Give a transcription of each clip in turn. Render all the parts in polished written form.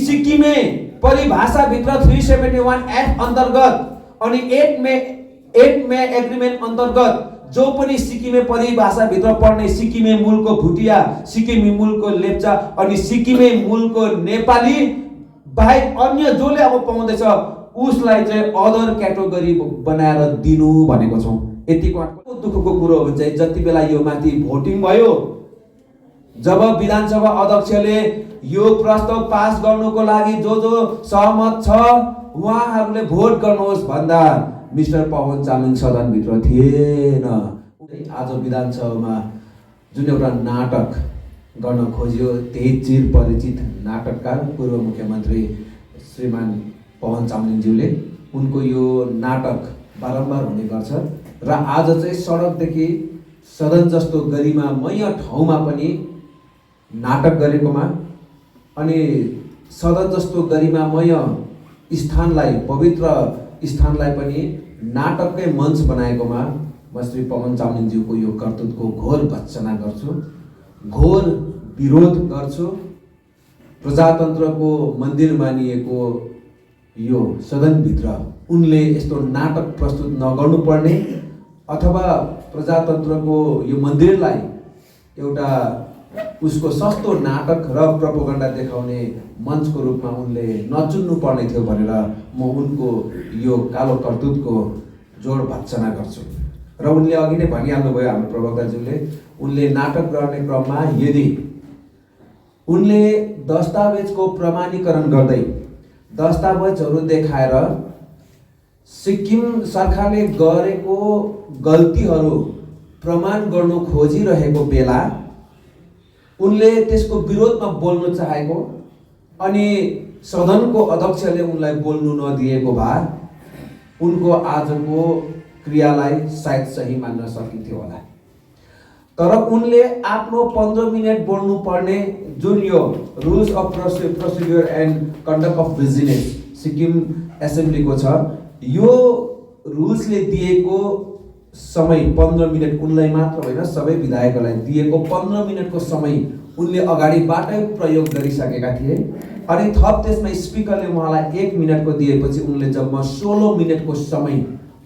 सिक्किमे परिभाषाभित्र 371F अन्तर्गत अनि 8 मे एग्रिमेन्ट अन्तर्गत जो पनि सिक्किमे परिभाषाभित्र पर्ने सिक्किमे मूलको भुटिया, सिक्किमे मूलको लेप्चा अनि सिक्किमे मूलको नेपाली बाहेक अन्य जसले अब पाउँदैछ उसलाई चाहिँ अदर क्याटेगोरी बनाएर दिनु भनेको छौँ। यतिको दुःखको कुरो हो चाहिँ जति बेला यो माथि भोटिङ भयो, जब विधानसभा अध्यक्षले यो प्रस्ताव पास गर्नुको लागि जो सहमत छ उहाँहरूले भोट गर्नुहोस् भन्दा मिस्टर पवन चामलिङ सदनभित्र थिएन। आज विधानसभामा जुन एउटा नाटक गर्न खोजियो त्यही चिर परिचित नाटककार पूर्व मुख्यमन्त्री श्रीमान पवन चामलिङज्यूले उनको यो नाटक बारम्बार हुने गर्छ र आज चाहिँ सडकदेखि सदन जस्तो गरिमामय ठाउँमा पनि नाटक गरेकोमा अनि सदन जस्तो गरिमामय स्थानलाई, पवित्र स्थानलाई पनि नाटककै मञ्च बनाएकोमा म श्री पवन चामलिङज्यूको यो कर्तुत्वको घोर भर्त्सना गर्छु, घोर विरोध गर्छु। प्रजातन्त्रको मन्दिर मानिएको यो सदनभित्र उनले यस्तो नाटक प्रस्तुत नगर्नुपर्ने अथवा प्रजातन्त्रको यो मन्दिरलाई एउटा उसको सस्तो नाटक र प्रोपोगन्डा देखाउने मञ्चको रूपमा उनले नचुन्नु पर्ने थियो भनेर म उनको यो कालो कर्तुतको जोड भर्त्सना गर्छु। र उनले अघि नै भनिहाल्नुभयो हाम्रो प्रवक्ताज्यूले, उनले नाटक गर्ने क्रममा यदि उनले दस्तावेजको प्रमाणीकरण गर्दै दस्तावेजहरू देखाएर सिक्किम सरकारले गरेको गल्तीहरू प्रमाण गर्नु खोजिरहेको बेला उनले त्यसको विरोधमा बोल्न चाहेको अनि सदनको अध्यक्षले उनलाई बोल्नु नदिएको भए उनको आजको क्रियालाई सायद सही मान्न सकिन्थ्यो होला। तर उनले आफ्नो 15 मिनट बोल्नु पर्ने जुन यो rules of procedure and conduct of business Sikkim एसेम्ब्लीको छ, यो रुल्सले दिएको समय 15 मिनट उनलाई मात्र होइन सबै विधायकहरूलाई दिएको 15 मिनटको समय उनले अगाडिबाटै प्रयोग गरिसकेका थिए अनि थप त्यसमा स्पिकरले उहाँलाई 1 मिनटको दिएपछि उनले जम्मा 16 मिनटको समय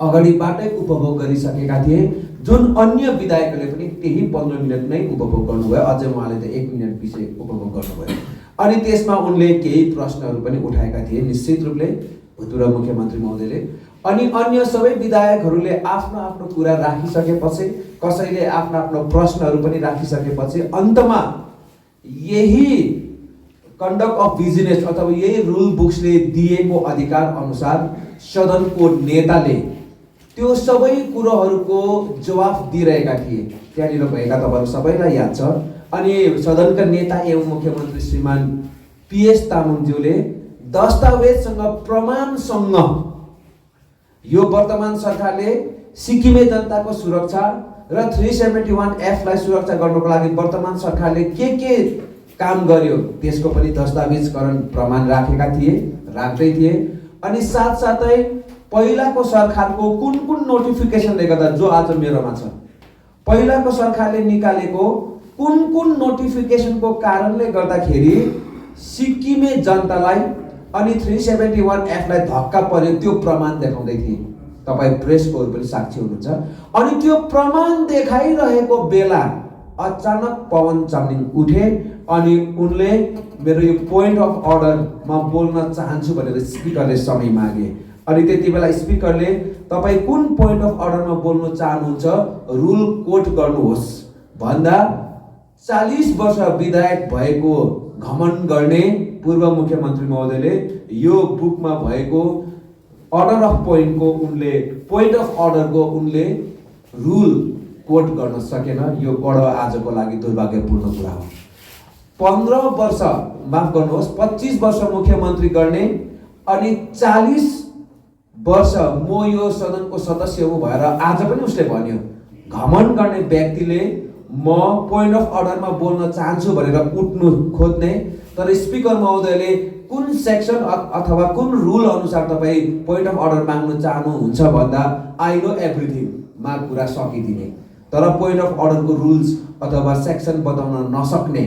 अगाडिबाटै उपभोग गरिसकेका थिए, जुन अन्य विधायकहरूले पनि त्यही 15 मिनट नै उपभोग गर्नुभयो। अझै उहाँले त 1 मिनट पछि उपभोग गर्नुभयो अनि त्यसमा उनले केही प्रश्नहरू पनि उठाएका थिए निश्चित रूपले भूतपूर्व मुख्यमन्त्री महोदयले। अनि अन्य सबै विधायकहरूले आफ्नो आफ्नो कुरा राखिसकेपछि, कसैले आफ्नो आफ्नो प्रश्नहरू पनि राखिसकेपछि अन्तमा यही कन्डक्ट अफ बिजनेस अथवा यही रुल बुक्सले दिएको अधिकार अनुसार सदनको नेताले त्यो सबै कुरोहरूको जवाफ दिइरहेका थिए। त्यहाँनिर भएका तपाईँहरू सबैलाई याद छ। अनि सदनका नेता एवं मुख्यमन्त्री श्रीमान PS तामाङज्यूले दस्तावेजसँग प्रमाणसँग यो वर्तमान सरकारले सिक्किमे जनताको सुरक्षा र 371F लाई सुरक्षा गर्नको लागि वर्तमान सरकारले के काम गर्यो त्यसको पनि दस्तावेजकरण प्रमाण राख्दै थिए। अनि साथसाथै पहिलाको सरकारको कुन नोटिफिकेसनले गर्दा जो आज मेरोमा छ, पहिलाको सरकारले निकालेको कुन नोटिफिकेसनको कारणले गर्दाखेरि सिक्किमे जनतालाई अनि 371F लाई धक्का पर्यो त्यो प्रमाण देखाउँदै थिए। तपाईँ प्रेसकोहरू पनि साक्षी हुनुहुन्छ। अनि त्यो प्रमाण देखाइरहेको बेला अचानक पवन चामलिङ उठे अनि उनले मेरो यो पोइन्ट अफ अर्डरमा बोल्न चाहन्छु भनेर स्पिकरले समय मागे। अनि त्यति बेला स्पिकरले तपाईँ कुन पोइन्ट अफ अर्डरमा बोल्न चाहनुहुन्छ रुल कोट गर्नुहोस् भन्दा 40 वर्ष विधायक भएको घमण्ड गर्ने पूर्व मुख्यमन्त्री महोदयले यो बुकमा भएको अर्डर अफ पोइन्ट अफ अर्डरको उनले रुल कोट गर्न सकेन। यो बडो आजको लागि दुर्भाग्यपूर्ण कुरा हो। 15 वर्ष माफ गर्नुहोस् 25 वर्ष मुख्यमन्त्री गर्ने अनि 40 वर्ष म यो सदनको सदस्य हुँ भएर आज पनि उसले भन्यो घमण्ड गर्ने व्यक्तिले म पोइन्ट अफ अर्डरमा बोल्न चाहन्छु भनेर उठ्नु खोज्ने, तर स्पिकर महोदयले कुन सेक्सन अथवा कुन रुल अनुसार तपाईँ पोइन्ट अफ अर्डर माग्न चाहनुहुन्छ भन्दा आई नो एभ्रिथिङ मा कुरा सकिदिने, तर पोइन्ट अफ अर्डरको रुल्स अथवा सेक्सन बताउन नसक्ने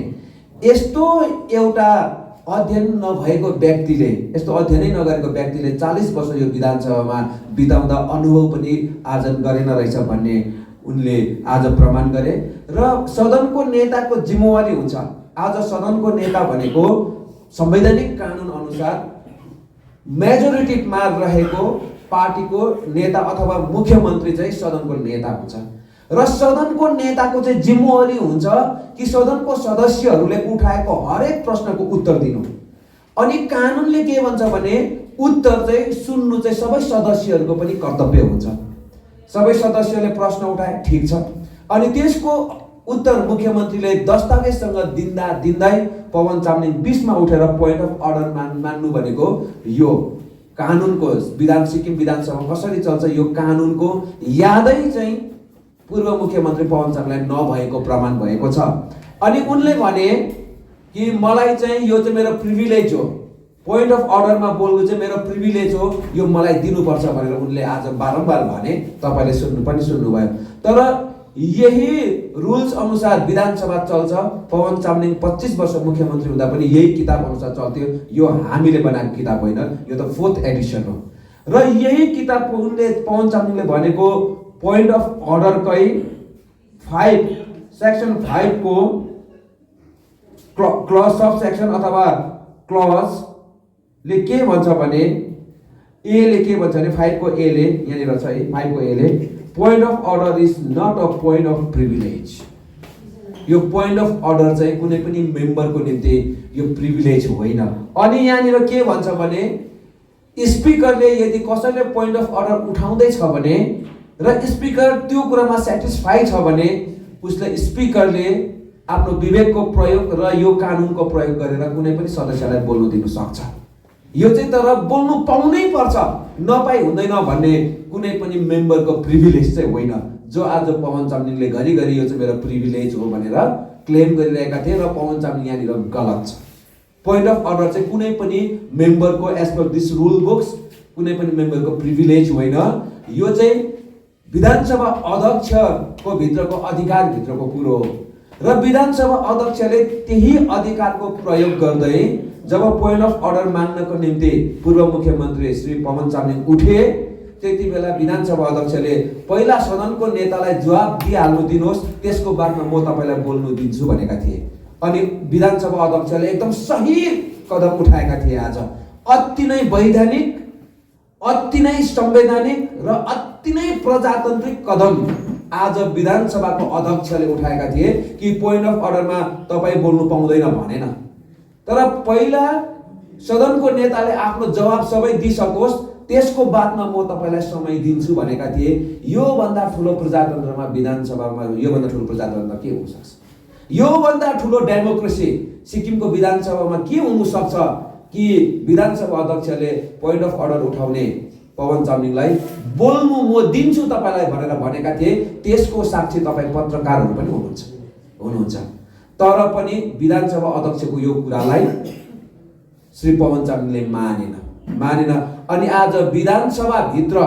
यस्तो एउटा अध्ययन नभएको व्यक्तिले, यस्तो अध्ययनै नगरेको व्यक्तिले 40 वर्ष यो विधानसभामा बिताउँदा अनुभव पनि आर्जन गरेन रहेछ भन्ने उनले आज प्रमाण गरे। र सदनको नेताको जिम्मेवारी हुन्छ, आज सदनको नेता भनेको संवैधानिक कानुन अनुसार मेजोरिटीमा रहेको पार्टीको नेता अथवा मुख्यमन्त्री चाहिँ सदनको नेता हुन्छ। र सदनको नेताको चाहिँ जिम्मेवारी हुन्छ कि सदनको सदस्यहरूले उठाएको हरेक प्रश्नको उत्तर दिनु। अनि कानुनले के भन्छ भने उत्तर चाहिँ सुन्नु चाहिँ सबै सदस्यहरूको पनि कर्तव्य हुन्छ। सबै सदस्यले प्रश्न उठाए, ठिक छ, अनि त्यसको उत्तर मुख्यमन्त्रीले दस्तावेजसँग दिँदै पवन चामलिङ बिचमा उठेर पोइन्ट अफ अर्डर मान्नु भनेको यो कानुनको सिक्किम विधानसभा कसरी चल्छ यो कानुनको यादै चाहिँ पूर्व मुख्यमन्त्री पवन चामलिङलाई नभएको प्रमाण भएको छ। अनि उनले भने कि मलाई चाहिँ यो चाहिँ मेरो प्रिभिलेज हो, पोइन्ट अफ अर्डरमा बोल्नु चाहिँ मेरो प्रिभिलेज हो, यो मलाई दिनुपर्छ भनेर उनले आज बारम्बार भने। तपाईँले सुन्नुभयो। तर यही रुल्स अनुसार विधानसभा चल्छ। पवन चामलिङ 25 वर्ष मुख्यमन्त्री हुँदा पनि यही किताब अनुसार चल्थ्यो। यो हामीले बनाएको किताब होइन, यो त 4th एडिसन हो। र यही किताब उनले पवन चामलिङले भनेको पोइन्ट अफ अर्डरकै 5 सेक्सन 5 को क्लज सब सेक्सन अथवा क्लजले के भन्छ भने ए ले के भन्छ भने 5 को ए ले यहाँनिर छ है, 5 को ए ले point of order is not a point of privilege. यो पोइन्ट अफ अर्डर चाहिँ कुनै पनि मेम्बरको निम्ति यो प्रिभिलेज होइन। अनि यहाँनिर के भन्छ भने स्पिकरले यदि कसैले पोइन्ट अफ अर्डर उठाउँदैछ भने र स्पिकर त्यो कुरामा सेटिस्फाई छ भने उसले स्पिकरले आफ्नो विवेकको प्रयोग र यो कानुनको प्रयोग गरेर कुनै पनि सदस्यलाई बोल्नु दिनु सक्छ। यो चाहिँ तर बोल्नु पाउनै पर्छ, नपाई हुँदैन भन्ने कुनै पनि मेम्बरको प्रिभिलेज चाहिँ होइन। जो आज पवन चामलिङले घरिघरि यो चाहिँ मेरो प्रिभिलेज हो भनेर क्लेम गरिरहेका थिए र पवन चामलिङ यहाँनिर गलत छ। पोइन्ट अफ अर्डर चाहिँ कुनै पनि मेम्बरको as per this rule books कुनै पनि मेम्बरको प्रिभिलेज होइन। यो चाहिँ विधानसभा अध्यक्षको भित्रको अधिकार भित्रको कुरो हो र विधानसभा अध्यक्षले त्यही अधिकारको प्रयोग गर्दै जब पोइन्ट अफ अर्डर मान्नको निम्ति पूर्व मुख्यमन्त्री श्री पवन चामलिङ उठे त्यति बेला विधानसभा अध्यक्षले पहिला सदनको नेतालाई जवाब दिइहाल्नु दिनुहोस्, त्यसको बादमा म तपाईँलाई बोल्नु दिन्छु भनेका थिए। अनि विधानसभा अध्यक्षले एकदम सही कदम उठाएका थिए। आज अति नै वैधानिक, अति नै संवैधानिक र अति नै प्रजातान्त्रिक कदम आज विधानसभाको अध्यक्षले उठाएका थिए कि पोइन्ट अफ अर्डरमा तपाईँ बोल्नु पाउँदैन भनेन। तर पहिला सदनको नेताले आफ्नो जवाब सबै दिइसकोस्, त्यसको बादमा म तपाईँलाई समय दिन्छु भनेका थिए। यो भन्दा ठुलो प्रजातन्त्रमा विधानसभामा यो भन्दा ठुलो प्रजातन्त्र के हुन सक्छ? यो भन्दा ठुलो डेमोक्रेसी सिक्किमको विधानसभामा के हुन सक्छ कि विधानसभा अध्यक्षले पोइन्ट अफ अर्डर उठाउने पवन चामलिङलाई बोल्नु म दिन्छु तपाईलाई भनेर भनेका थिए। त्यसको साक्षी तपाईँ पत्रकारहरू पनि हुनुहुन्छ। तर पनि विधानसभा अध्यक्षको यो कुरालाई श्री पवन चामलिङले मानेन। अनि आज विधानसभा भित्र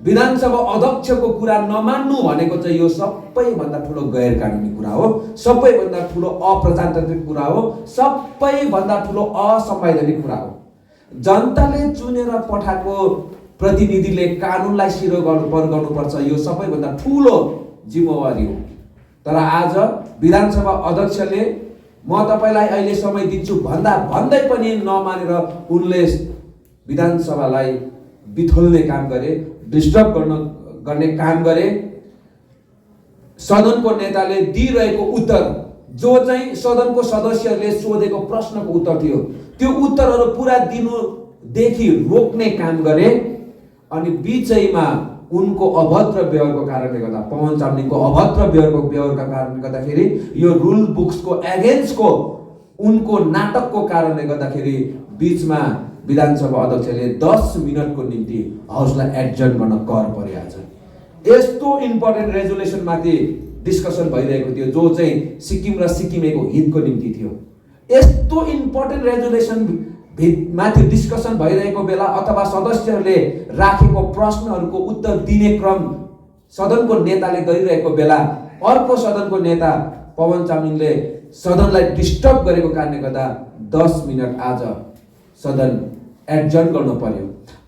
विधानसभा अध्यक्षको कुरा नमान्नु भनेको चाहिँ यो सबैभन्दा ठुलो गैर कानुनी कुरा हो, सबैभन्दा ठुलो अप्रजातान्त्रिक कुरा हो, सबैभन्दा ठुलो असंवैधानिक कुरा हो। जनताले चुनेर पठाएको प्रतिनिधिले कानुनलाई सिरो गर्नुपर्छ, यो सबैभन्दा ठुलो जिम्मेवारी हो। तर आज विधानसभा अध्यक्षले म तपाईलाई अहिले समय दिन्छु भन्दै पनि नमानेर उनले विधानसभालाई बिथोल्ने काम गरे, डिस्टर्ब गर्ने काम गरे। सदनको नेताले दिइरहेको उत्तर जो चाहिँ सदनको सदस्यहरूले सोधेको प्रश्नको उत्तर थियो, त्यो उत्तरहरू पुरा दिनुदेखि रोक्ने काम गरे। अनि बिचैमा उनको अभद्र व्यवहारको कारणले गर्दा, पवन चामलिङको अभद्र व्यवहारका कारणले गर्दाखेरि, यो रुल बुक्सको एगेन्स्टको उनको नाटकको कारणले गर्दाखेरि बिचमा विधानसभा अध्यक्षले 10 मिनटको निम्ति हाउसलाई एडजर्न गर्न कर पर्यो। आज यस्तो इम्पोर्टेन्ट रेजोल्युसन माथि डिस्कसन भइरहेको थियो जो चाहिँ सिक्किम र सिक्किमेको हितको निम्ति थियो। यस्तो इम्पोर्टेन्ट रेजोल्युसन माथि डिस्कसन भइरहेको बेला अथवा सदस्यहरूले राखेको प्रश्नहरूको उत्तर दिने क्रम सदनको नेताले गरिरहेको बेला अर्को सदनको नेता पवन चामलिङले सदनलाई डिस्टर्ब गरेको कारणले गर्दा 10 मिनट आज सदन एडजर्न गर्नु पर्यो।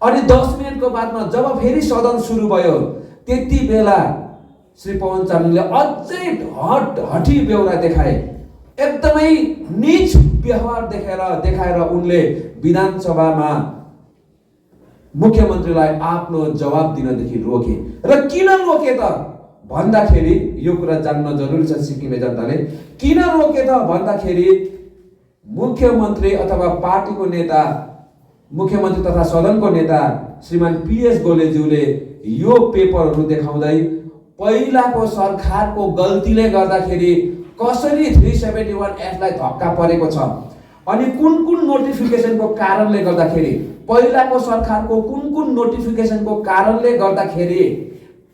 अनि 10 मिनटको बादमा जब फेरि सदन सुरु भयो त्यति बेला श्री पवन चामलिङले अझै हठी बेहोरा देखाए, एकदमै नीच व्यवहार देखाएर उनले विधानसभामा मुख्यमन्त्रीलाई आफ्नो जवाब दिनदेखि रोके। र किन रोके त भन्दाखेरि यो कुरा जान्न जरुरी छ सिक्किमे जनताले। किन रोके त भन्दाखेरि मुख्यमन्त्री अथवा पार्टीको नेता, मुख्यमन्त्री तथा सदनको नेता श्रीमान पीएस गोलेज्यूले यो पेपरहरू देखाउँदै पहिलाको सरकारको गल्तीले गर्दाखेरि कसरी 371 एक्टलाई धक्का परेको छ अनि कुन कुन नोटिफिकेसनको कारणले गर्दाखेरि, पहिलाको सरकारको कुन कुन नोटिफिकेसनको कारणले गर्दाखेरि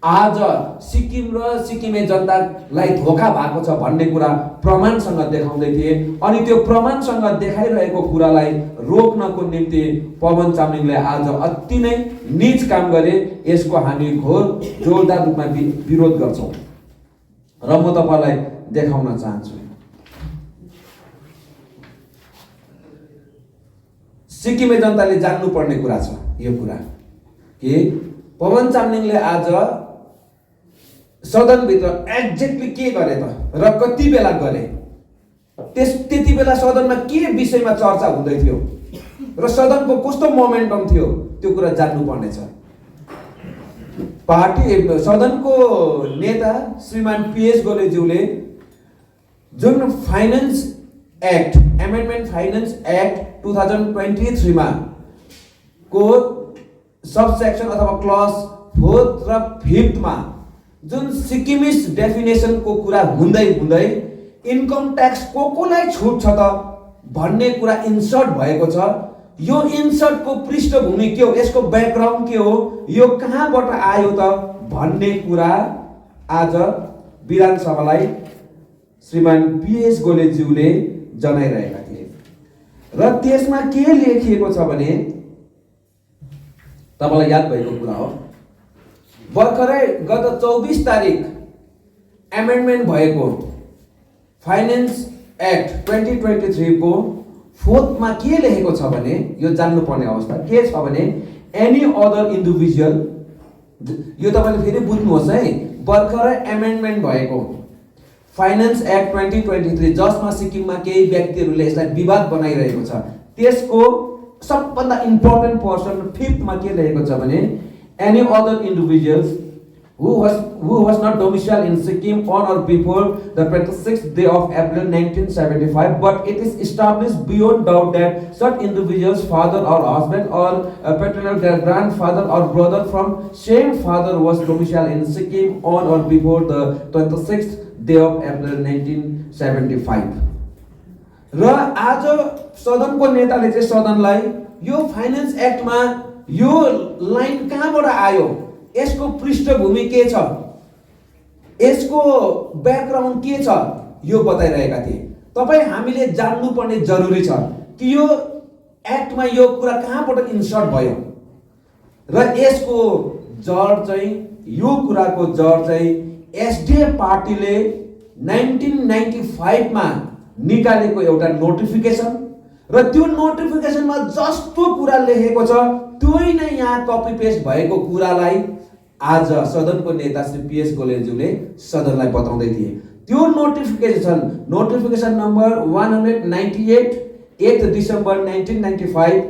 आज सिक्किम र सिक्किमे जनतालाई धोका भएको छ भन्ने कुरा प्रमाणसँग देखाउँदै थिए। अनि त्यो प्रमाणसँग देखाइरहेको कुरालाई रोक्नको निम्ति पवन चामलिङले आज अति नै नीच काम गरे। यसको हामी घोर जोरदार रूपमा विरोध गर्छौं र म तपाईलाई देखाउन चाहन्छु। सिक्किमे जनताले जान्नुपर्ने कुरा छ यो कुरा कि पवन चामलिङले आज सदनभित्र एक्ज्याक्टली के गरे त र कति बेला गरे, त्यति बेला सदनमा के विषयमा चर्चा हुँदै थियो र सदनको कस्तो मोमेन्टम थियो त्यो कुरा जान्नुपर्ने छ। पार्टी सदनको नेता श्रीमान पीएस गोलेज्यूले जुन finance act, amendment finance act 2023 मा को सबसेक्सन अथवा क्लज 4 र 5 मा जुन सिक्किमिस डेफिनेसन को कुरा हुँदै हुँदै इन्कम ट्याक्स कोलाई छुट छ त भन्ने कुरा इन्सर्ट भएको छ। यो इन्सर्ट को पृष्ठभूमि के हो, यसको ब्याकग्राउन्ड के हो, यो कहाँबाट आयो त भन्ने कुरा आज विधानसभालाई श्रीमान पीएस गोलेज्यूले जनाइरहेका थिए। र त्यसमा के लेखिएको छ भने तपाईलाई याद भएको कुरा हो, भर्खरै गत 24 तारिक एमेन्डमेन्ट भएको फाइनेन्स एक्ट 2023 को 4th मा के लेखेको छ भने, यो जान्नुपर्ने अवस्था के छ भने, एनी अदर इन्डिभिजुअल, यो तपाईले फेरि बुझ्नुहोस् है, भर्खरै एमेन्डमेन्ट भएको फाइनेन्स एक्ट 2023 जसमा सिक्किममा केही व्यक्तिहरूले यसलाई विवाद बनाइरहेको छ, त्यसको सबभन्दा इम्पोर्टेन्ट पर्सन 5th मा के लेखेको छ भने, any other individuals who was not domiciled in Sikkim on or before the 26th day of April 1975, but it is established beyond doubt that such individuals, father or husband or paternal grandfather or brother from same father was domiciled in Sikkim on or before the 26th day of April 1975. र आज सदनको नेताले चाहिँ सदनलाई यो finance एक्टमा यो line कहाँबाट आयो, यसको पृष्ठभूमि के छ, यसको ब्याकग्राउन्ड के छ, यो बताइरहेका थिए। तपाई हामीले जान्नुपर्ने जरुरी छ कि यो एक्टमा यो कुरा कहाँबाट इन्सर्ट भयो र यसको जड चाहिँ, यो कुराको जड चाहिँ एसडीएफ पार्टीले 1995 मा निकालेको एउटा नोटिफिकेसन र त्यो नोटिफिकेसनमा जस्तो कुरा लेखेको छ त्योही नै यहाँ कपी पेस्ट भएको कुरालाई आज सदनको नेता श्री पीएस गोलेज्यूले सदनलाई बताउँदै थिए। त्यो नोटिफिकेसन नम्बर 198 8 डिसेम्बर 1995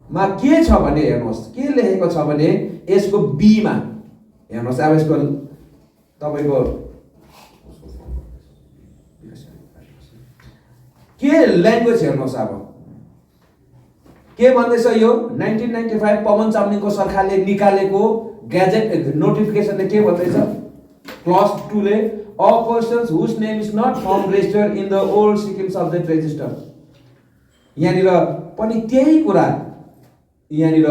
मा के छ भने हेर्नुहोस्, के लेखेको छ भने यसको बी मा हेर्नुहोस्, अब यसको तपाईको के ल्याङ्ग्वेज हेर्नुहोस्। अब के भन्दैछ यो 1995 पवन चामलिङको सरकारले निकालेको ग्याजेट नोटिफिकेसनले के भन्दैछ, क्लज 2 ले all persons whose name is not found registered in the old Sikkim subject register, यहाँनिर पनि त्यही कुरा यहाँनिर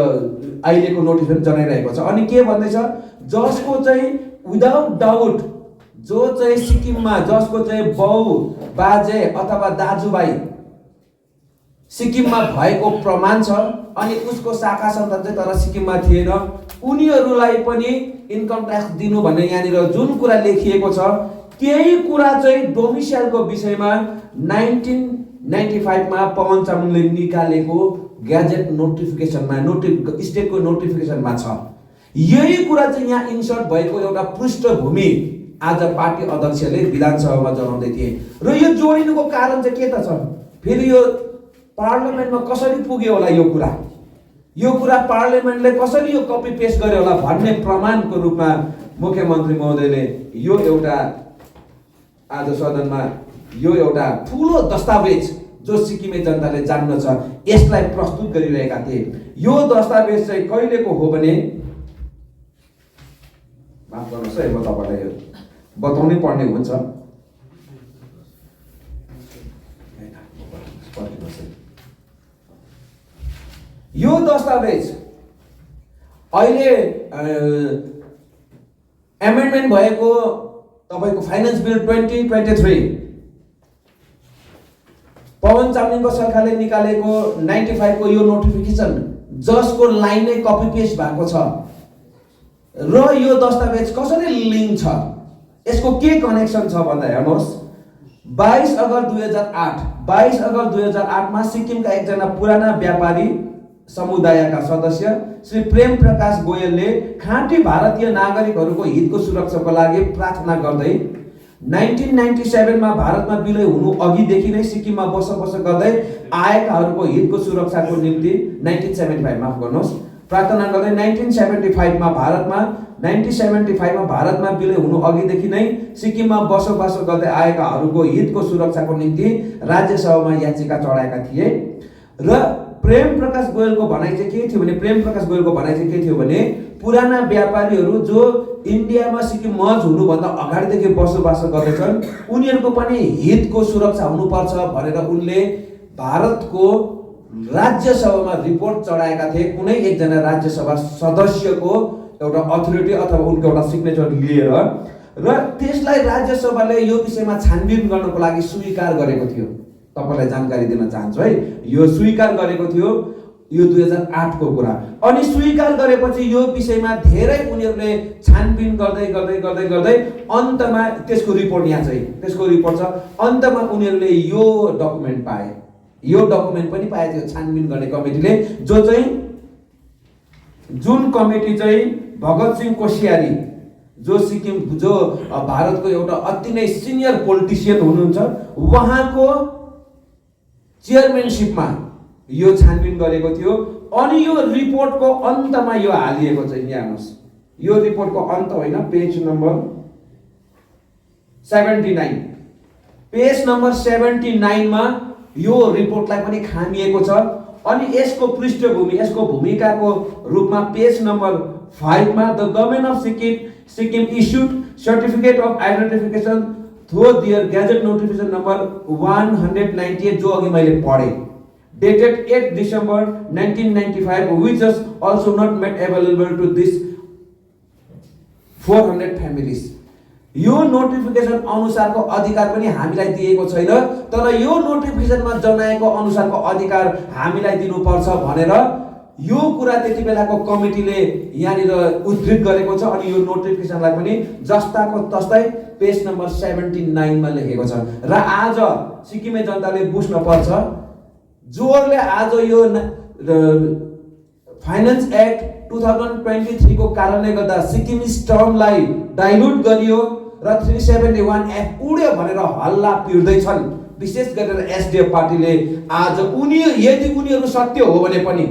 अहिलेको नोटिफिकेसन जनाइरहेको छ। अनि के भन्दैछ, जसको चाहिँ विदाउट डाउट, जो चाहिँ सिक्किममा जसको चाहिँ बाउ बाजे अथवा दाजुभाइ सिक्किममा भएको प्रमाण छ अनि उसको शाखा सन्तान चाहिँ तर सिक्किममा थिएन, उनीहरूलाई पनि इन्कम ट्याक्स दिनु भन्ने यहाँनिर जुन कुरा लेखिएको छ त्यही कुरा चाहिँ डोमिसाइलको विषयमा 1995 मा पवन चामलिङले निकालेको ग्याजेट नोटिफिकेसनमा स्टेटको नोटिफिकेसनमा छ। यही कुरा चाहिँ यहाँ इन्सर्ट भएको एउटा पृष्ठभूमि आज पार्टी अध्यक्षले विधानसभामा जनाउँदै थिए। र यो जोडिनुको कारण चाहिँ के त छ? फेरि यो पार्लियामेन्टमा कसरी पुग्यो होला यो कुरा पार्लियामेन्टले कसरी यो कपी पेस्ट गर्यो होला भन्ने प्रमाणको रूपमा मुख्यमन्त्री महोदयले यो एउटा आज सदनमा यो एउटा ठुलो दस्तावेज जो सिक्किमे जनताले जान्न छ यसलाई प्रस्तुत गरिरहेका थिए। यो दस्तावेज चाहिँ कहिलेको हो भने, माफ गर्नुहोस् है म तपाईँलाई बताउनै पर्ने हुन्छ। यो दस्तावेज अहिले एमेन्डमेन्ट भएको तपाईको फाइनान्स बिल 2023 पवन चामलिङको सरकारले निकालेको 95 को यो नोटिफिकेसन जसको लाइन नै कपी पेस्ट भएको छ र यो दस्तावेज कसरी लिङ्क छ, यसको के कनेक्सन छ भन्दा हेर्नुहोस्। 22 अगस्त 2008 मा सिक्किमका एकजना पुराना व्यापारी समुदायका सदस्य श्री प्रेम प्रकाश गोयलले खाँटी भारतीय नागरिकहरूको हितको सुरक्षाको लागि प्रार्थना गर्दै 1997 मा भारतमा विलय हुनु अघिदेखि नै सिक्किममा बसोबास गर्दै आएकाहरूको हितको सुरक्षाको निम्ति 1975 माफ गर्नुहोस् प्रार्थना गर्दै 1975 मा भारतमा विलय हुनु अघिदेखि नै सिक्किममा बसोबास गर्दै आएकाहरूको हितको सुरक्षाको निम्ति राज्य सभामा याचिका चढाएका थिए। र प्रेम प्रकाश गोयलको भनाइ चाहिँ के थियो भने पुराना व्यापारीहरू जो इन्डियामा सिक्किम मर्ज हुनुभन्दा अगाडिदेखि बसोबास गर्दैछन् उनीहरूको पनि हितको सुरक्षा हुनुपर्छ भनेर उनले भारतको राज्य सभामा रिपोर्ट चढाएका थिए। कुनै एकजना राज्य सभा सदस्यको एउटा अथोरिटी अथवा उनको एउटा सिग्नेचर लिएर, र त्यसलाई राज्य सभाले यो विषयमा छानबिन गर्नको लागि स्वीकार गरेको थियो। तपाईलाई जानकारी दिन चाहन्छु है, यो स्वीकार गरेको थियो यो 2008 को कुरा। अनि स्वीकार गरेपछि यो विषयमा धेरै उनीहरूले छानबिन गर्दै अन्तमा त्यसको रिपोर्ट यहाँ चाहिँ त्यसको रिपोर्ट छ। अन्तमा उनीहरूले यो डकुमेन्ट पाए, यो डकुमेन्ट पनि पाए थियो छानबिन गर्ने कमिटीले, जुन कमिटी चाहिँ भगत सिंह कोश्यारी जो सिक्किम जो भारतको एउटा अति नै सिनियर पोलिटिसियन हुनुहुन्छ उहाँको चेयरम्यानशिपमा यो छानबिन गरेको थियो। अनि यो रिपोर्टको अन्तमा यो हालिएको छ। यहाँ हेर्नुहोस्, यो रिपोर्टको अन्त होइन, पेज नम्बर 79, पेज नम्बर 79 मा यो रिपोर्टलाई पनि खामिएको छ। अनि यसको पृष्ठभूमि, यसको भूमिकाको रूपमा पेज नम्बर 5 मा the government of Sikkim issued certificate of identification through their gadget notification number 198 जो अघि मैले पढे, dated 8 December 1995, which is also not made available to this 400 families. यो नोटिफिकेसन अनुसारको अधिकार पनि हामीलाई दिएको छैन, तर यो नोटिफिकेसनमा जनाएको अनुसारको अधिकार हामीलाई दिनुपर्छ भनेर यो कुरा त्यति बेलाको कमिटीले यहाँनिर उद्धृत गरेको छ। अनि यो नोटिफिकेसनलाई पनि जस्ताको तस्तै पेज नम्बर 79 मा लेखेको छ। र आज सिक्किमे जनताले बुझ्न पर्छ, जोरले आज यो फाइनान्स एक्ट 2023 को कारणले गर्दा सिक्किमिस टर्मलाई डाइल्युट गरियो र 371 एफ उड्यो भनेर हल्ला पिर्दैछन्। विशेष गरेर एसडीएफ पार्टीले आज यदि उनीहरू सत्य हो भने पनि,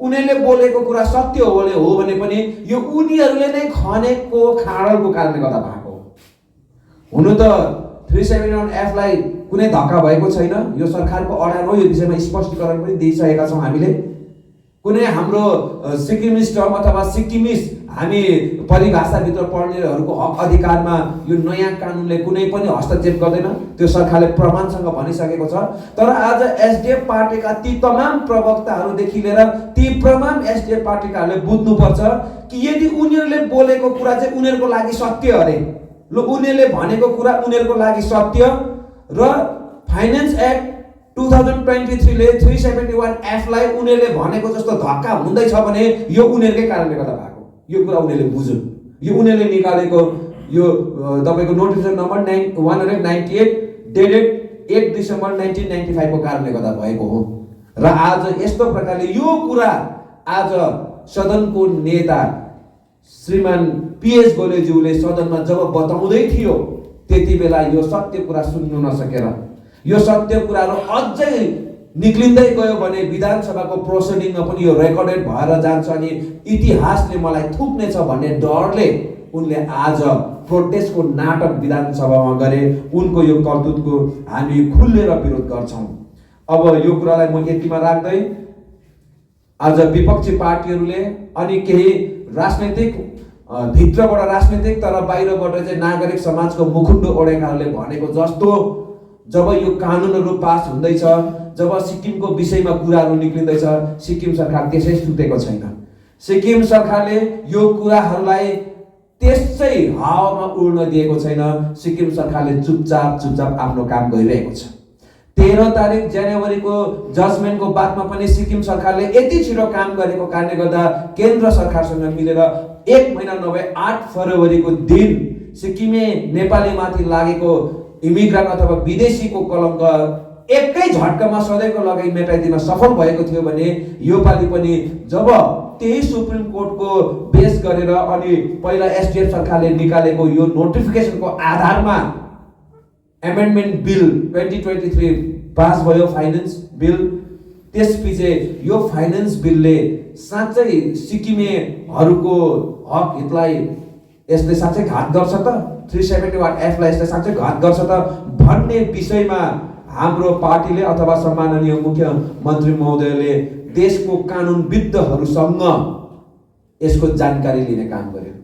उनीहरूले बोलेको कुरा सत्य हो भने पनि यो उनीहरूले नै खनेको खाडलको कारणले गर्दा भएको। हुनु त 371 एफ लाई कुनै धक्का भएको छैन, यो सरकारको अडान हो। यो विषयमा स्पष्टीकरण पनि दिइसकेका छौँ हामीले। कुनै हाम्रो सिक्किमिस टर्म अथवा सिक्किमिस हामी परिभाषाभित्र पढ्नेहरूको हक अधिकारमा यो नयाँ कानुनले कुनै पनि हस्तक्षेप गर्दैन, त्यो सरकारले प्रमाणसँग भनिसकेको छ। तर आज एसडीएफ पार्टीका ती तमाम प्रवक्ताहरूदेखि लिएर ती तमाम एसडीएफ पार्टीकाहरूले बुझ्नुपर्छ कि यदि उनीहरूले बोलेको कुरा चाहिँ उनीहरूको लागि सत्य अरे, ल उनीहरूले भनेको कुरा उनीहरूको लागि सत्य र फाइनान्स एक्ट 2023 ले 371 एफ लाई उनीहरूले भनेको जस्तो धक्का हुँदैछ भने यो उनीहरूकै कारणले गर्दा भएको। यो कुरा उनीहरूले बुझुन्। यो उनीहरूले निकालेको यो तपाईको नोटिफिकेसन नम्बर 198 डेटेड 8 डिसेम्बर 1995 को कारणले गर्दा भएको हो। र आज यस्तो प्रकारले यो कुरा आज सदनको नेता श्रीमान पीएस गोलेज्यूले सदनमा जब बताउँदै थियो त्यति बेला यो सत्य कुरा सुन्नु नसकेर यो सत्य कुराहरु अझै निक्लिँदै गयो भने विधानसभाको प्रोसिडिङमा पनि यो रेकर्डेड भएर जान्छ अनि इतिहासले मलाई थुक्नेछ भन्ने डरले उनले आज प्रोटेस्टको नाटक विधानसभामा गरे। उनको यो कर्तुतको हामी खुलेर विरोध गर्छौं। अब यो कुरालाई म यतिमा राख्दै आज विपक्षी पार्टीहरूले अनि केही राजनीतिक भित्रबाट राजनीतिक तर बाहिरबाट चाहिँ नागरिक समाजको मुखुन्डो ओडेकाहरूले भनेको जस्तो जब यो कानुनहरू पास हुँदैछ, जब सिक्किमको विषयमा कुराहरू निक्लिँदैछ, सिक्किम सरकार त्यसै सुतेको छैन। सिक्किम सरकारले यो कुराहरूलाई त्यसै हावामा उड्न दिएको छैन। सिक्किम सरकारले चुपचाप आफ्नो काम गरिरहेको छ। 13 तारिक जनवरीको जजमेन्टको बादमा पनि सिक्किम सरकारले यति छिटो काम गरेको कारणले गर्दा केन्द्र सरकारसँग मिलेर 1 महिना नभए 8 फरवरीको दिन सिक्किमे नेपालीमाथि लागेको इमिग्रेन्ट अथवा विदेशीको कलंक एकै झट्कामा सधैँको लगाई मेटाइदिन सफल भएको थियो भने यो पालि पनि जब त्यही सुप्रिम कोर्टको बेस गरेर अनि पहिला एसडीएफ सरकारले निकालेको यो नोटिफिकेसनको आधारमा एमेन्डमेन्ट बिल 2023 पास भयो, फाइनेन्स बिल। त्यसपछि यो फाइनेन्स बिलले साँच्चै सिक्किमेहरूको हक हितलाई यसले साँच्चै घात गर्छ त, 371 एफ लाई यसले साँच्चै घात गर्छ त भन्ने विषयमा हाम्रो पार्टीले अथवा सम्माननीय मुख्यमन्त्री महोदयले देशको कानुनविदहरूसँग यसको जानकारी लिने काम गर्यो।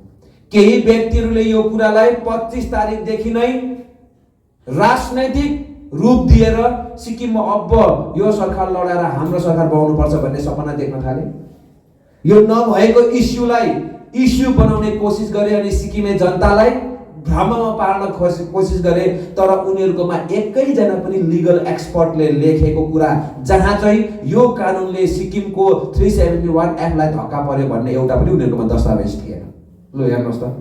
केही व्यक्तिहरूले यो कुरालाई 25 तारिकदेखि नै राजनैतिक रूप दिएर सिक्किममा अब यो सरकार लडाएर हाम्रो सरकार बनाउनु पर्छ भन्ने सपना देख्न थाले। यो नभएको इस्युलाई इस्यु बनाउने कोसिस गरे अनि सिक्किमे जनतालाई भ्रममा पार्न कोसिस गरे। तर उनीहरुकोमा एकैजना पनि लिगल एक्सपर्टले लेखेको कुरा जहाँ चाहिँ यो कानुनले सिक्किमको 371 एक्ट लाई धक्का पर्यो भन्ने एउटा पनि उनीहरुकोमा दस्तावेज थिएन। ल हेर्नुस् त,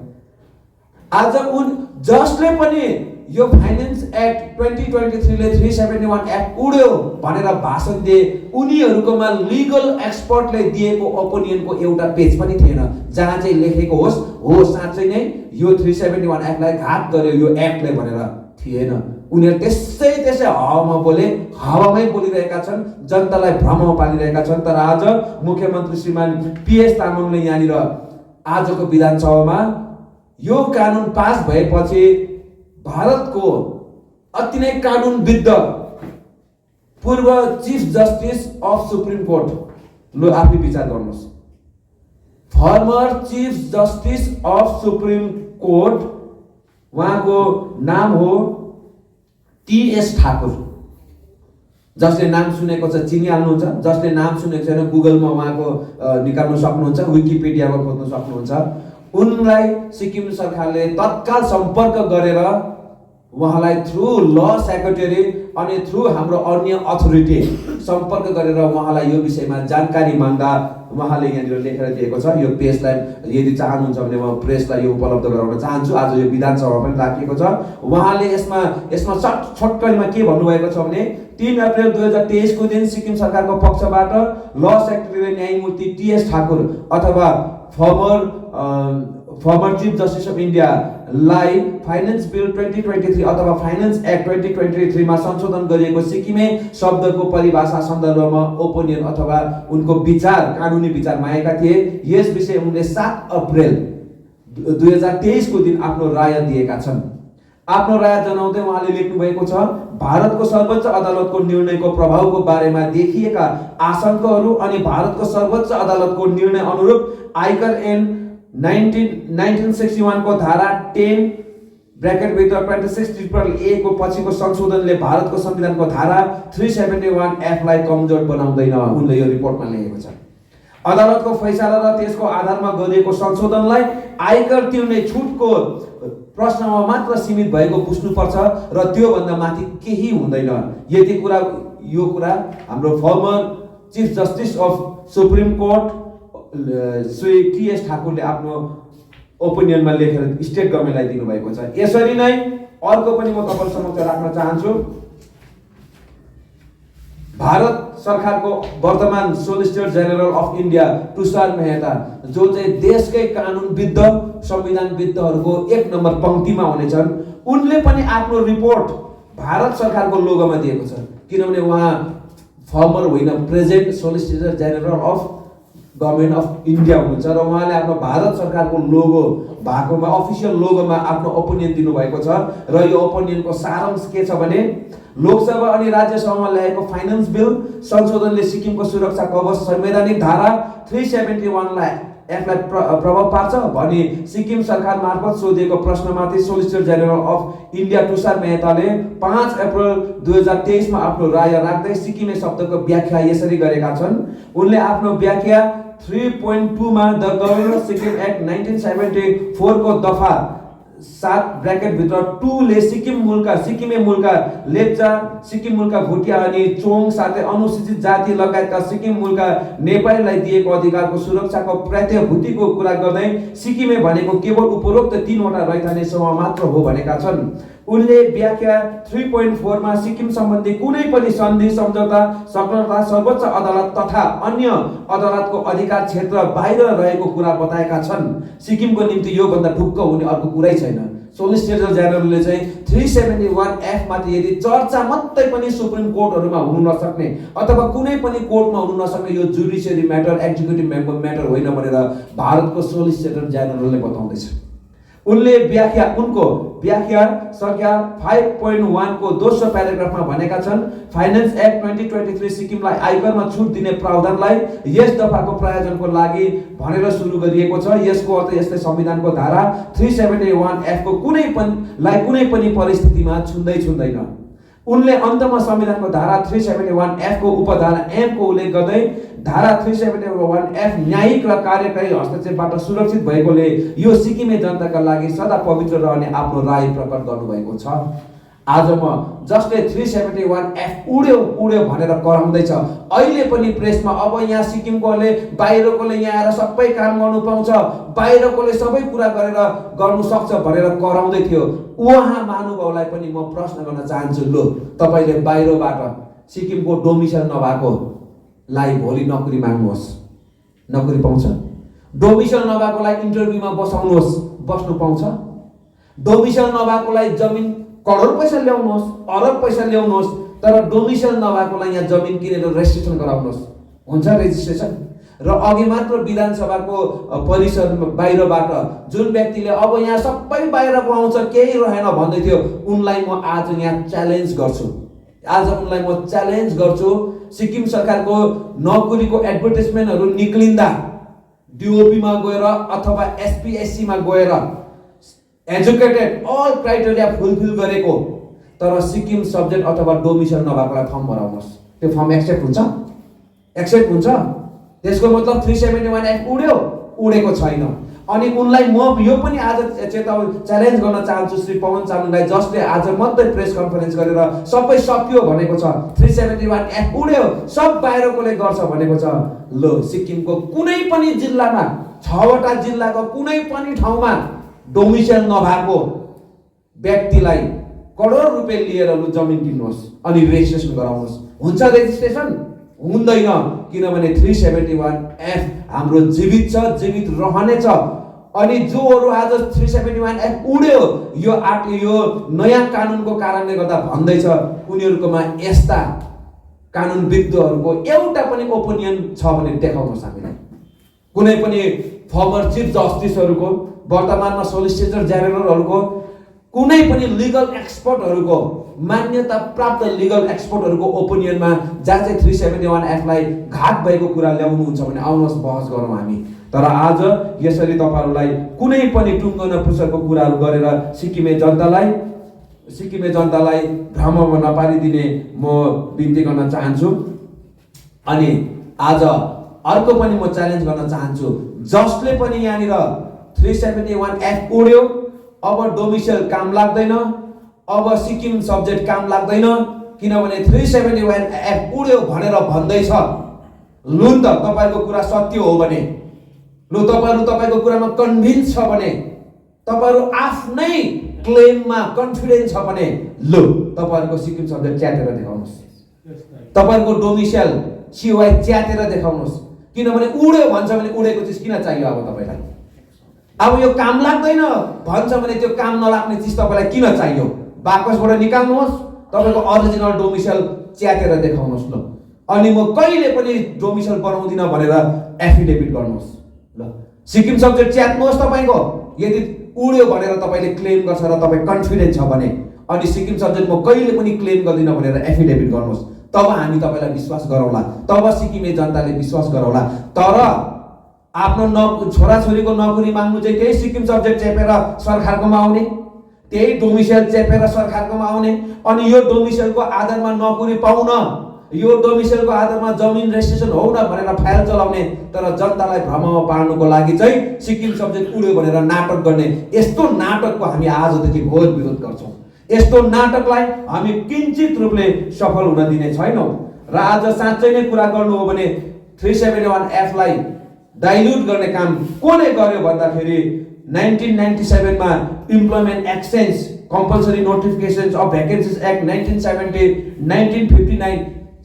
आज उन जसले पनि यो फाइनेन्स एक्ट 2023 ले 371 एक्ट उड्यो भनेर भाषण दिए उनीहरुकोमा लिगल एक्सपर्टले दिएको ओपिनियनको एउटा पेज पनि थिएन जहाँ चाहिँ लेखेको होस् हो साँच्चै नै यो 371 एक्ट लाई घात गर्यो यो एक्टले भनेर थिएन। उनीहरु त्यसै हावामा बोले, हावामै बोलिरहेका छन्, जनतालाई भ्रममा पालिरहेका छन्। तर आज मुख्यमन्त्री श्रीमान पीएस तामाङले यहाँनिर आजको विधानसभामा यो कानुन पास भएपछि भारतको अति नै कानुनविद पूर्व chief justice of supreme court, लो आफै विचार गर्नुहोस्, former chief justice of supreme court, उहाँको नाम हो टीएस ठाकुर। जसले नाम सुनेको छ चिनिहाल्नुहुन्छ, जसले नाम सुनेको छैन गुगलमा उहाँको निकाल्न सक्नुहुन्छ, विकिपिडियामा खोज्न सक्नुहुन्छ। उनलाई सिक्किम सरकारले तत्काल सम्पर्क गरेर उहाँलाई थ्रु ल सेक्रेटरी अनि थ्रु हाम्रो अन्य अथोरिटी सम्पर्क गरेर उहाँलाई यो विषयमा जानकारी माग्दा उहाँले यहाँनिर लेखेर दिएको छ। यो पेजलाई यदि चाहनुहुन्छ भने म प्रेसलाई यो उपलब्ध गराउन चाहन्छु। आज यो विधानसभा पनि राखिएको छ। उहाँले यसमा छोटकरीमा के भन्नुभएको छ भने 3 अप्रिल 2023 को दिन सिक्किम सरकारको पक्षबाट ल सेक्रेटरीले न्यायमूर्ति टीएस ठाकुर अथवा former chief justice of India लाई फाइनेन्स बिल 2023 अथवा फाइनेन्स एक्ट 2023 मा संशोधन गरिएको सिक्किमे शब्दको परिभाषा सन्दर्भमा ओपिनियन अथवा उनको विचार, कानुनी विचार मागेका थिए। यस विषय उनले 7 अप्रिल 2023 को दिन आफ्नो राय दिएका छन्। आफ्नो राय जनाउँदै उहाँले लेख्नु भएको छ, भारतको सर्वोच्च अदालतको निर्णयको प्रभावको बारेमा देखिएका आशंकाहरू अनि भारतको सर्वोच्च अदालतको निर्णय अनुरूप आयकर ऐन 1961 को धारा 10 ब्रैकेट भित्र 26A को पछिको संशोधनले भारतको संविधानको धारा 371 F लाई कमजोर बनाउँदैन, उनले यो रिपोर्टमा लेखेको छ। अदालतको फैसला र त्यसको आधारमा गरिएको संशोधनलाई आयकर तिर्ने छुटको प्रश्नमा मात्र सीमित भएको बुझ्नुपर्छ र त्यो भन्दा माथि केही हुँदैन। यो कुरा हाम्रो former chief justice of supreme court Shri TS ठाकुरले आफ्नो ओपिनियनमा लेखेर स्टेट गभर्नमेन्टलाई दिनुभएको छ। यसरी नै अर्को पनि म तपाईहरु समक्ष राख्न चाहन्छु। भारत सरकारको वर्तमान solicitor general of India Tushar Mehta, जो चाहिँ देशकै कानुनविद्ध संविधानविद्धहरूको 1 नम्बर पंक्तिमा हुनेछन्, उनले पनि आफ्नो रिपोर्ट भारत सरकारको लोगोमा दिएको छ। किनभने उहाँ फर्मर होइन, present solicitor general of government of India हुनुहुन्छ र उहाँले आफ्नो भारत सरकारको लोगो भएकोमा अफिसियल लोगोमा आफ्नो ओपिनियन दिनुभएको छ। र यो ओपिनियनको सारांश के छ भने लोकसभा अनि राज्यसभामा ल्याएको फाइनान्स बिल संशोधनले सिक्किमको सुरक्षा कवच संवैधानिक धारा 371 लाई प्रभाव पार्छ भनी सिक्किम सरकार मार्फत सोधिएको प्रश्नमाथि solicitor general of India Tushar मेहताले 5 अप्रिल 2023 मा आफ्नो राय राख्दै सिक्किमे शब्दको व्याख्या यसरी गरेका छन्। उनले आफ्नो व्याख्या 3.2 मा द गभर्नर सिक्किम एक्ट 1974 को दफा 7 ब्रैकेट भित्र 2 ले सिक्किमे मुलका लेप्चा, सिक्किम मुलका भुटिया अनि चोङ साथै अनुसूचित जाति लगायतका सिक्किम मुलका नेपालीलाई दिएको अधिकारको सुरक्षाको प्रात्यभूतिको कुरा गर्दै सिक्किमे भनेको केवल उपरोक्त 3 वटा रैथाने समूह मात्र हो भनेका छन्। उनले व्याख्या 3.4 मा सिक्किम सम्बन्धी कुनै पनि सन्धि सम्झौता सक्लता सर्वोच्च अदालत तथा अन्य अदालतको अधिकार क्षेत्र बाहिर रहेको कुरा बताएका छन्। सिक्किमको निम्ति यो भन्दा ढुक्क हुने अर्को कुरै छैन। सोलिसिटर जेनरलले चाहिँ 371 एफ माथि यदि चर्चा मात्रै पनि सुप्रिम कोर्टहरुमा हुन नसक्ने अथवा कुनै पनि कोर्टमा हुन नसक्ने यो जुडिसियरी म्याटर, एक्जिक्युटिभ म्याटर होइन भनेर भारतको सोलिसिटर जेनरलले बताउँदैछ। उनको व्याख्या संख्या 5.1 को दोस्रो प्याराग्राफमा भनेका छन्, फाइनान्स एक्ट 2023 सिक्किमलाई आयकरमा छुट दिने प्रावधानलाई यस दफाको प्रयोजनको लागि भनेर सुरु गरिएको छ। यसको अर्थ यस्तै संविधानको धारा 371 एफ को कुनै पनि परिस्थितिमा छुँदैन। उनले अन्तमा संविधानको धारा 371 एफ को उपधारा एम को उल्लेख गर्दै धारा 371 एफ न्यायिक र कार्यकारी हस्तक्षेपबाट सुरक्षित भएकोले यो सिक्किमे जनताका लागि सदा पवित्र रहने आफ्नो राय प्रकट गर्नुभएको छ। आज म जसले 371 एफ उड्यो भनेर कराउँदैछ, अहिले पनि प्रेसमा अब यहाँ सिक्किमकोले बाहिरकोले यहाँ आएर सबै काम गर्नु पाउँछ, बाहिरकोले सबै कुरा गर्नु सक्छ भनेर कराउँदै थियो। उहाँ महानुभावलाई पनि म प्रश्न गर्न चाहन्छु, लो तपाईले बाहिरबाट सिक्किमको डोमिसाइल नभएकोलाई भोलि नोकरी माग्नुहोस्, नोकरी पाउँछ? डोमिसाइल नभएकोलाई इन्टरभ्यूमा बसाउनुहोस्, बस्नु पाउँछ? डोमिसाइल नभएकोलाई जमिन करोड पैसा ल्याउनुहोस्, अरब पैसा ल्याउनुहोस्, तर डोमिसाइल नभएकोलाई यहाँ जमिन किनेर रेजिस्ट्रेसन गराउनुहोस्, हुन्छ रेजिस्ट्रेसन? र अघि मात्र विधानसभाको परिसर बाहिरबाट जुन व्यक्तिले अब यहाँ सबै बाहिरको आउँछ केही रहेन भन्दै थियो, उनलाई म आज यहाँ च्यालेन्ज गर्छु। सिक्किम सरकारको नोकरीको एडभर्टाइजमेन्टहरु निक्लिँदा डिओपी मा गएर अथवा एसपीएससी मा गएर एजुकेटेड अल क्राइटेरिया फुलफिल गरेको तर सिक्किम सब्जेक्ट अथवा डोमिसाइल नभएकोलाई फर्म भराउनुहोस्, त्यो फर्म एक्सेप्ट हुन्छ? त्यसको मतलब 371 एफ उडेको छैन। अनि उनलाई म यो पनि आज च्यालेन्ज गर्न चाहन्छु श्री पवन चामलिङलाई, जसले आज मात्रै प्रेस कन्फरेन्स गरेर सबै सकियो भनेको छ, 371 एफ उड्यो सब बाहिरकोले गर्छ भनेको छ। लो सिक्किमको कुनै पनि जिल्लामा 6 वटा जिल्लाको कुनै पनि ठाउँमा डोमिसाइल नभएको व्यक्तिलाई करोड रुपैयाँ लिएर लु जमिन किन्नुहोस् अनि रेजिस्ट्रेसन गराउनुहोस्, हुन्छ रेजिस्ट्रेसन? हुँदैन, किनभने 371 एफ हाम्रो जीवित छ, जीवित रहनेछ। अनि जोहरू आज 371 एफ उड्यो यो नयाँ कानुनको कारणले गर्दा भन्दैछ, उनीहरुकोमा यस्ता कानुनविदहरूको एउटा पनि ओपिनियन छ भने देखाउनुहोस् हामीलाई। कुनै पनि फर्मर चिफ जस्टिसहरुको, वर्तमानमा सोलिसिटर जेनरलहरुको, कुनै पनि लिगल एक्सपर्टहरुको, मान्यता प्राप्त लिगल एक्सपर्टहरुको ओपिनियनमा जहाँ चाहिँ 371 एफ लाई घात भएको कुरा ल्याउनुहुन्छ भने आउनुहोस् बहस गरौँ हामी। तर आज यसरी तपाईहरुलाई कुनै पनि टुङ्गो नपुसको कुराहरु गरेर सिक्किमे जनतालाई भ्रममा नपारिदिने म बिन्ती गर्न चाहन्छु। अनि आज अर्को पनि म च्यालेन्ज गर्न चाहन्छु, जसले पनि यहाँनिर 371 एफ उड्यो, अब डोमिसाइल काम लाग्दैन, अब सिक्किम सब्जेक्ट काम लाग्दैन, किनभने 371 एफ उड्यो भनेर भन्दैछ। लु त तपाईको कुरा सत्य हो भने, लु तपाईको कुरामा कन्भिन्स छ भने तपाईहरु आफ्नै क्लेममा कन्फिडेन्स छ भने लो तपाईहरुको सिक्किम सब्जेक्ट च्यातेर देखाउनुस्, तपाईहरुको डोमिसाइल सिओआई च्यातेर देखाउनुस्। किनभने उड्यो भन्छ भने उडेको चिज किन चाहियो अब तपाईलाई? अब यो काम लाग्दैन भन्छ भने त्यो काम नलाग्ने चिज तपाईलाई किन चाहियो? बाकसबाट निकाल्नुहोस्, तपाईको ओरिजिनल डोमिसाइल च्यातेर देखाउनुहोस् ल। अनि म कहिले पनि डोमिसाइल बनाउँदिन भनेर एफिडेभिट गर्नुहोस् ल। सिक्किम सब्जेक्ट च्यात्नुहोस् तपाईको। यदि उड्यो भनेर तपाईले क्लेम गर्छ र तपाई कन्फिडेन्ट छ भने, अनि सिक्किम सब्जेक्ट म कहिले पनि क्लेम गर्दिन भनेर एफिडेभिट गर्नुहोस्। तब हामी तपाईलाई विश्वास गरौँला, तब सिक्किमे जनताले विश्वास गरौँला। तर आफ्नो छोराछोरीको नोकरी माग्नु चाहिँ त्यही सिक्किम सब्जेक्ट चेपेर सरकारकोमा आउने, त्यही डोमिसाइल चेपेर सरकारकोमा आउने, अनि यो डोमिसाइलको आधारमा नोकरी पाउन, यो डोमिसाइलको आधारमा जमिन रेजिस्ट्रेसन हो न भनेर फाइल चलाउने, तर जनतालाई भ्रममा पार्नुको लागि चाहिँ सिक्किम सब्जेक्ट उड्यो भनेर नाटक गर्ने, यस्तो नाटकको हामी आजदेखि घोर विरोध गर्छौँ। यस्तो नाटकलाई हामी किञ्चित रूपले सफल हुन दिने छैनौँ। र आज साँच्चै नै कुरा गर्नु हो भने 371F लाई डाइल्युट गर्ने काम कसले गर्यो भन्दाखेरि 1997 मा employment exchange compulsory notifications of vacancies act 1959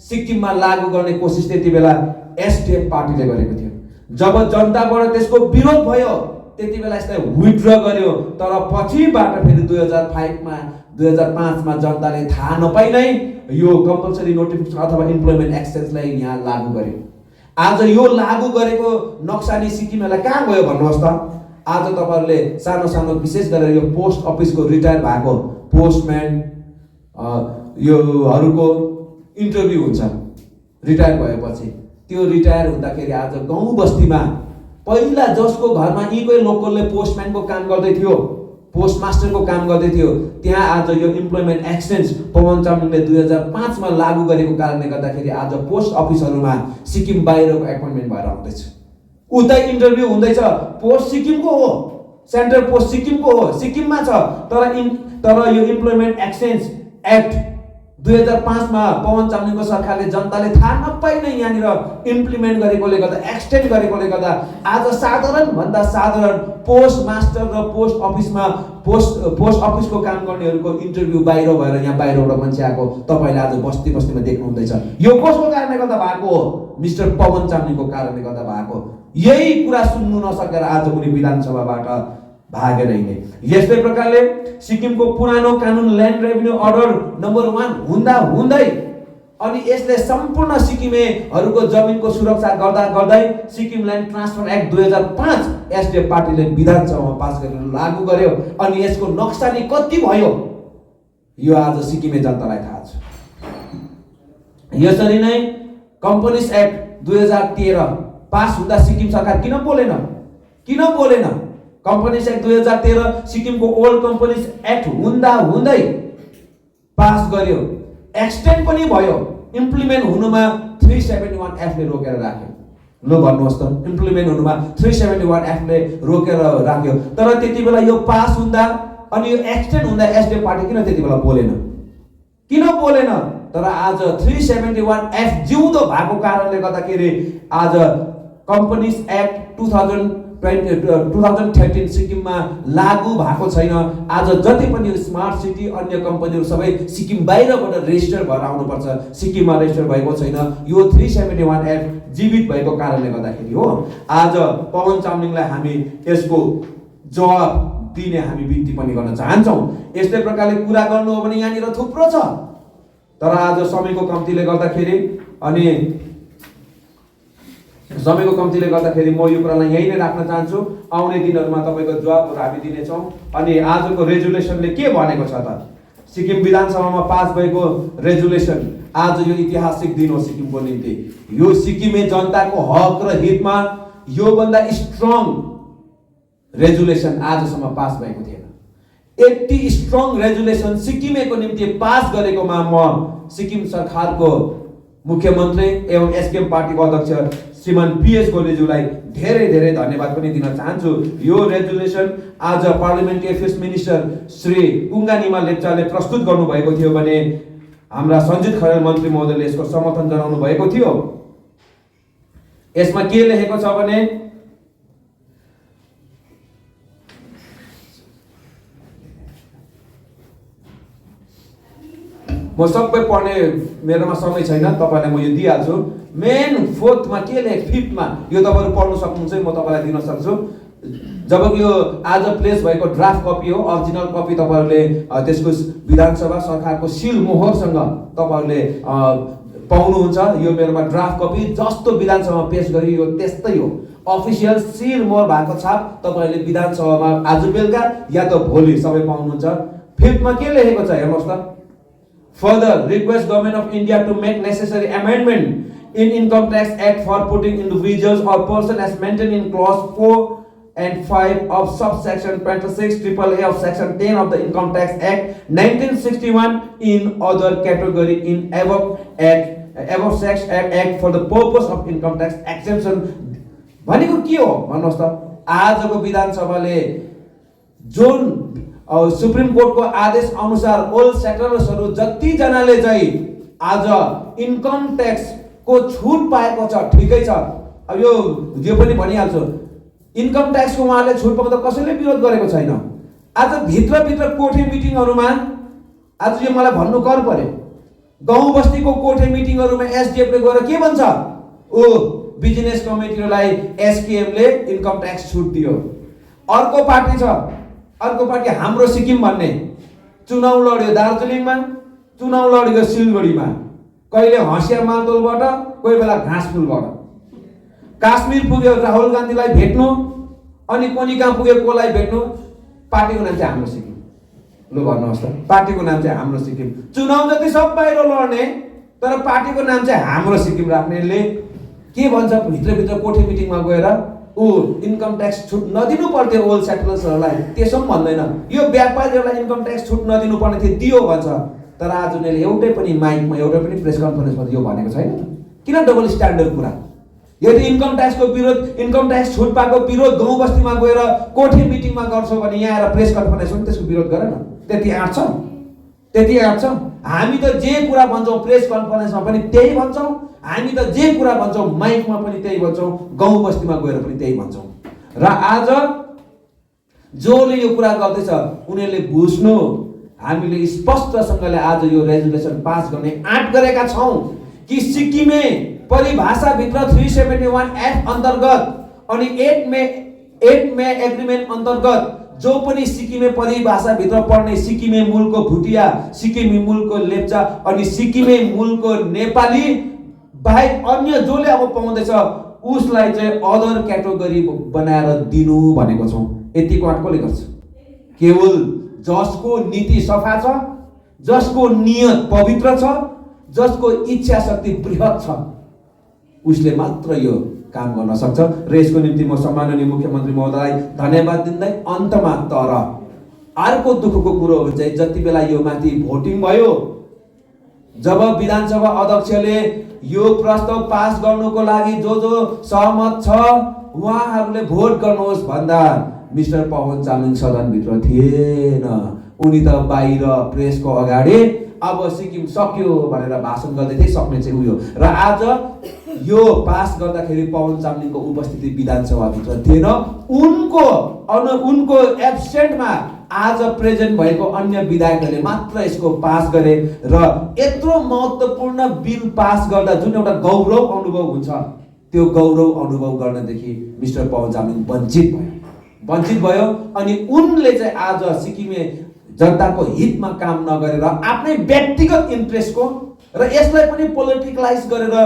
सिक्किममा लागू गर्ने कोसिस त्यति बेला एसडिएफ पार्टीले गरेको थियो। जब जनताबाट त्यसको विरोध भयो त्यति बेला यसलाई विथड्र गर्यो, तर पछिबाट फेरि 2005 मा जनताले थाहा नपाइ नै यो कम्पल्सरी नोटिफिकेसन अथवा इम्प्लोयमेन्ट एक्सचेन्जलाई यहाँ लागू गर्यो। आज यो लागू गरेको नक्सानी सिक्किमलाई कहाँ गयो भन्नुहोस् त? आज तपाईहरुले सानो सानो विशेष गरेर यो पोस्ट अफिसको रिटायर भएको पोस्टम्यान योहरुको इन्टरभ्यु हुन्छ रिटायर भएपछि। त्यो रिटायर हुँदाखेरि आज गाउँ बस्तीमा पहिला जसको घरमा यीकै लोकलले पोस्टम्यानको काम गर्दै थियो, पोस्ट मास्टरको काम गर्दै थियो, त्यहाँ आज यो इम्प्लोयमेन्ट एक्सचेन्ज पवन चामलिङले 2005 मा लागू गरेको कारणले गर्दाखेरि आज पोस्ट अफिसहरुमा सिक्किम बाहिरको एपोइन्टमेन्ट भएर आउँदैछ। उतै इन्टरभ्यु हुँदैछ, पोस्ट सिक्किमको हो, सेन्ट्रल पोस्ट सिक्किमको हो, सिक्किममा छ, तर यो इम्प्लोयमेन्ट एक्सचेन्ज एक्ट 2005 मा पवन चामलिङको सरकारले जनताले थाहा नपाइ नै यहाँनिर इम्प्लिमेन्ट गरेकोले गर्दा, एक्सटेन्ड गरेकोले गर्दा आज साधारण भन्दा साधारण पोस्ट मास्टर र पोस्ट अफिसमा पोस्ट अफिसको काम गर्नेहरुको इन्टरभ्यु बाहिर भएर यहाँ बाहिरबाट मान्छे आएको तपाईले आज बस्ती बस्तीमा देख्नु हुँदैछ। यो कसको कारणले गर्दा भएको हो? मिस्टर पवन चामलिङको कारणले गर्दा भएको। यही कुरा सुन्नु नसकेर आज उनी विधानसभाबाट भागेर हिँडे। यस्तै प्रकारले सिक्किमको पुरानो कानुन ल्यान्ड रेभिन्यू अर्डर नम्बर 1 हुँदा हुँदै अनि यसले सम्पूर्ण सिक्किमेहरुको जमिनको सुरक्षा गर्दा गर्दै Sikkim land transfer act 2005 SDF पार्टीले विधानसभामा पास गरेर लागू गर्यो। अनि यसको नक्सानी कति भयो यो आज सिक्किमे जनतालाई थाहा छ। यसरी नै कम्पनीज एक्ट 2013 पास हुँदा सिक्किम सरकार किन बोलेन? कम्पनीज एक्ट 2013 सिक्किमको ओल्ड कम्पनीज एक्ट हुँदा हुँदै पास गर्यो, एक्सटेन्ड पनि भयो। इम्प्लिमेन्ट हुनुमा 371F ले रोकेर राख्यो। ल भन्नुहोस् त, इम्प्लिमेन्ट हुनुमा 371F ले रोकेर राख्यो। तर त्यति बेला यो पास हुँदा अनि यो एक्सटेन्ड हुँदा एसडिएफ पार्टी किन त्यति बेला बोलेन? तर आज 371F जिउँदो भएको कारणले गर्दाखेरि आज कम्पनीज एक्ट 2013 सिक्किममा लागू भएको छैन। आज जति पनि स्मार्ट सिटी अन्य कम्पनीहरु सबै सिक्किम बाहिरबाट रेजिस्टर भएर आउनुपर्छ, सिक्किममा रेजिस्टर भएको छैन। यो 371F जीवित भएको कारणले गर्दाखेरि हो। आज पवन चामलिङलाई हामी यसको जवाब दिने हामी बिन्ती पनि गर्न चाहन्छौँ। यस्तै प्रकारले कुरा गर्नु हो भने यहाँनिर थुप्रो छ, तर आज समयको कम्तीले गर्दाखेरि म यो कुरालाई यही नै राख्न चाहन्छु। आउने दिनहरुमा तपाईको जवाबहरु हामी दिनेछौँ। अनि आजको रेजुलेसनले के भनेको छ त? सिक्किम विधानसभामा पास भएको रेजुलेसन आज यो ऐतिहासिक दिन हो सिक्किमको निम्ति। यो सिक्किमे जनताको हक र हितमा यो भन्दा स्ट्रङ रेजुलेसन आजसम्म पास भएको थिएन। यति स्ट्रङ रेजुलेसन सिक्किमेको निम्ति पास गरेकोमा म सिक्किम सरकारको मुख्यमन्त्री एवं एसकेएम पार्टीको अध्यक्ष श्रीमान पीएस गोलेज्यूलाई धेरै धेरै धन्यवाद पनि दिन चाहन्छु। यो रेजुलेसन आज parliamentary affairs minister Shri Kunga Nima लेप्चाले प्रस्तुत गर्नुभएको थियो भने हाम्रा सञ्जित खरेल मन्त्री महोदयले यसको समर्थन जनाउनु भएको थियो। यसमा के लेखेको छ भने म सबै पढ्ने मेरोमा समय छैन, तपाईँलाई म यो दिइहाल्छु। मेन 4थमा के लेख 5थमा यो तपाईँहरू पढ्नु सक्नुहुन्छ, म तपाईँलाई दिन सक्छु। जबकि यो आज प्लेस भएको ड्राफ्ट कपी हो, अरिजिनल कपी तपाईँहरूले त्यसको विधानसभा सरकारको सिल मोहरसँग तपाईँहरूले पाउनुहुन्छ। यो मेरोमा ड्राफ्ट कपी जस्तो विधानसभामा पेश गरियो त्यस्तै हो, अफिसियल सिल मोहर भएको छाप तपाईँहरूले विधानसभामा आज बेलुका या त भोलि सबै पाउनुहुन्छ। 5थमा के लेखेको छ हेर्नुहोस् त। Further, request Government of India to make necessary amendment in Income Tax Act for putting individuals or person as maintained in clause 4 and 5 of subsection 26 AAA of section 10 of the Income Tax Act 1961 in other category in above sex act for the purpose of income tax exemption। भनेको के हो भन्नुहोस् त। आजको विधानसभाले जुन supreme कोर्टको आदेश अनुसार ओल सेटलर्सहरू जति जनाले चाहिँ आज इन्कम ट्याक्स को छुट पाएको छ, ठिकै छ। अब यो पनि भनिहाल्छु, इन्कम ट्याक्सको उहाँले छुट पाउँदा कसैले विरोध गरेको छैन। आज भित्र कोठे मिटिङहरुमा आज यो मलाई भन्नु कर पर्यो, गाउँ बस्तीको कोठे मिटिङहरुमा एसडीएफ ले गएर के भन्छ, ओ बिजनेस कमिटीलाई एसकेएम ले इन्कम ट्याक्स छुट दियो। अर्को पार्टी छ, अर्को पार्टी हाम्रो सिक्किम भन्ने चुनाव लड्यो दार्जिलिङमा, चुनाव लड्यो सिलगढीमा, कहिले हसिया मालतोलबाट, कोही बेला घाँसफुलबाट। काश्मीर पुग्यो राहुल गान्धीलाई भेट्नु, अनि कोनी कहाँ पुग्यो कोलाई भेट्नु, पार्टीको नाम चाहिँ हाम्रो सिक्किम। लु भन्नुहोस् त, पार्टीको नाम चाहिँ हाम्रो सिक्किम। चुनाव जति सब बाहिर लड्ने, तर पार्टीको नाम चाहिँ हाम्रो सिक्किम राख्नेले के भन्छ, भित्र कोठे मिटिङमा गएर ऊ इन्कम ट्याक्स छुट नदिनु पर्थ्यो ओल्ड सेटलर्सहरूलाई, त्यसो पनि भन्दैन। यो व्यापारीहरूलाई इन्कम ट्याक्स छुट नदिनु पर्ने थियो, दियो भन्छ। तर आज उनीहरूले एउटै पनि माइकमा, एउटै पनि प्रेस कन्फरेन्समा यो भनेको छैन। किन डबल स्ट्यान्डर्ड कुरा? यदि इन्कम ट्याक्सको विरोध, इन्कम ट्याक्स छुट पाएको विरोध गाउँ बस्तीमा गएर कोठे मिटिङमा गर्छौ भने यहाँ आएर प्रेस कन्फरेन्स पनि त्यसको विरोध गर न। त्यति आँट छ, त्यति आँट छ। हामी त जे कुरा भन्छौँ प्रेस कन्फरेन्समा पनि त्यही भन्छौँ, हामी त जे कुरा भन्छौँ माइकमा पनि त्यही भन्छौँ, गाउँ बस्तीमा गएर पनि त्यही भन्छौँ। र आज जोले यो कुरा गर्दैछ उनीहरूले बुझ्नु, हामीले स्पष्टसँगले आज यो रेजुलेसन पास गर्ने आँट गरेका छौँ कि सिक्किमे परिभाषा भित्र 371 एक्ट अन्तर्गत अनि 8 मे एग्रिमेन्ट अन्तर्गत जो पनि सिक्किमे परिभाषा भित्र पर्ने सिक्किमे मूलको भुटिया, सिक्किमे मूलको लेप्चा अनि सिक्किमे मूलको नेपाली बाहेक अन्य जोले अब पाउँदैछ उसलाई चाहिँ अदर क्याटेगोरी बनाएर दिनु भनेको छौँ। यतिको आँट कसले गर्छ? केवल जसको नीति सफा छ, जसको नियत पवित्र छ, जसको इच्छा शक्ति बृहत छ, उसले मात्र यो काम गर्न सक्छ। र यसको निम्ति म सम्माननीय मुख्यमन्त्री महोदयलाई धन्यवाद दिँदै अन्तमा तर अर्को दुःखको कुरो हुन्छ, जति बेला यो माथि भोटिङ भयो, जब विधानसभा अध्यक्षले यो प्रस्ताव पास गर्नुको लागि जो सहमत छ उहाँहरूले भोट गर्नुहोस् भन्दा मिस्टर पवन चामलिङ सदनभित्र थिएन। उनी त बाहिर प्रेसको अगाडि अब सिक्किम सक्यो भनेर भाषण गर्दै थिए, सक्ने चाहिँ उयो। र आज यो पास गर्दाखेरि पवन चामलिङको उपस्थिति विधानसभाभित्र थिएन। उनको एब्सेन्टमा आज प्रेजेन्ट भएको अन्य विधायकहरूले मात्र यसको पास गरे र यत्रो महत्त्वपूर्ण बिल पास गर्दा जुन एउटा गौरव अनुभव हुन्छ, त्यो गौरव अनुभव गर्नदेखि मिस्टर पवन चामलिङ वञ्चित भयो। अनि उनले चाहिँ आज सिक्किमे जनताको हितमा काम नगरेर आफ्नै व्यक्तिगत इन्ट्रेस्टको र यसलाई पनि पोलिटिकलाइज गरेर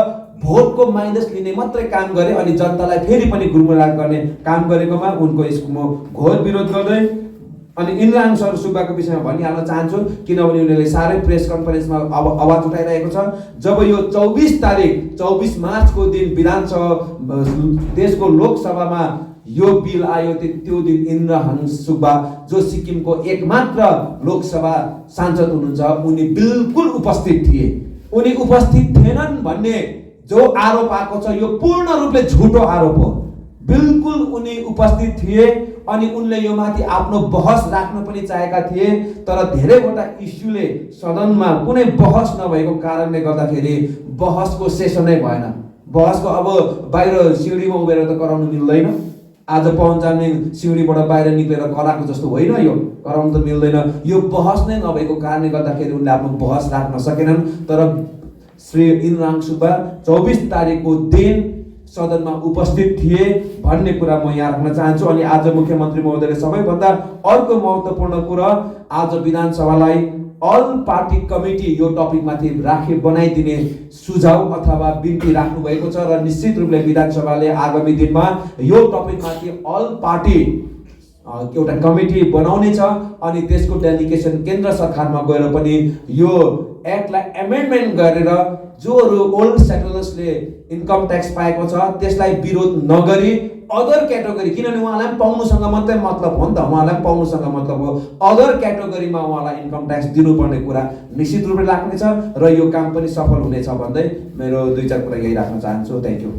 भोटको माइनस लिने मात्रै काम गरे अनि जनतालाई फेरि पनि गुमराह गर्ने काम गरेकोमा उनको यसको म घोर विरोध गर्दै अनि इन्द्रहाङ सर सुब्बाको विषयमा भनिहाल्न चाहन्छु, किनभने उनीहरूले साह्रै प्रेस कन्फरेन्समा आवाज उठाइरहेको छ। जब यो 24 मार्चको दिन विधानसभा देशको लोकसभामा यो बिल आयो, त्यो दिन इन्द्रहाङ सुब्बा जो सिक्किमको एकमात्र लोकसभा सांसद हुनुहुन्छ, उनी बिल्कुल उपस्थित थिए। उनी उपस्थित थिएनन् भन्ने जो आरोप आएको छ यो पूर्ण रूपले झुटो आरोप हो। बिल्कुल उनी उपस्थित थिए अनि उनले यो माथि आफ्नो बहस राख्न पनि चाहेका थिए, तर धेरैवटा इस्युले सदनमा कुनै बहस नभएको कारणले गर्दाखेरि बहसको सेसनै भएन। बहसको अब बाहिर सिडीमा उभिएर त गराउनु मिल्दैन। आज पवन चामलिङ सिउँडीबाट बाहिर निक्लेर कराएको जस्तो होइन, यो कराउनु त मिल्दैन। यो बहस नै नभएको कारणले गर्दाखेरि उनले आफ्नो बहस राख्न सकेनन्। तर श्री इन्द्रहाङ सुब्बा 24 तारिकको दिन सदनमा उपस्थित थिए भन्ने कुरा म यहाँ राख्न चाहन्छु। अनि आज मुख्यमन्त्री महोदयले सबैभन्दा अर्को महत्त्वपूर्ण कुरा, आज विधानसभालाई अल पार्टी कमिटी यो टपिकमाथि बनाइदिने सुझाव अथवा बिन्ती राख्नु भएको छ र निश्चित रूपले विधानसभाले आगामी दिनमा यो टपिकमाथि अल पार्टी एउटा कमिटी बनाउने छ अनि त्यसको डेलिगेसन केन्द्र सरकारमा गएर पनि यो एक्टलाई एमेन्डमेन्ट गरेर जोहरू ओल्ड सेटलर्सले इन्कम ट्याक्स पाएको छ त्यसलाई विरोध नगरी अदर क्याटेगोरी, किनभने उहाँलाई पनि पाउनुसँग मात्रै मतलब हो नि त, उहाँलाई पनि पाउनुसँग मतलब हो, अदर क्याटेगोरीमा उहाँलाई इन्कम ट्याक्स दिनुपर्ने कुरा निश्चित रूपले राख्नेछ र यो काम पनि सफल हुनेछ भन्दै मेरो 2-4 कुरा यही राख्न चाहन्छु। Thank you.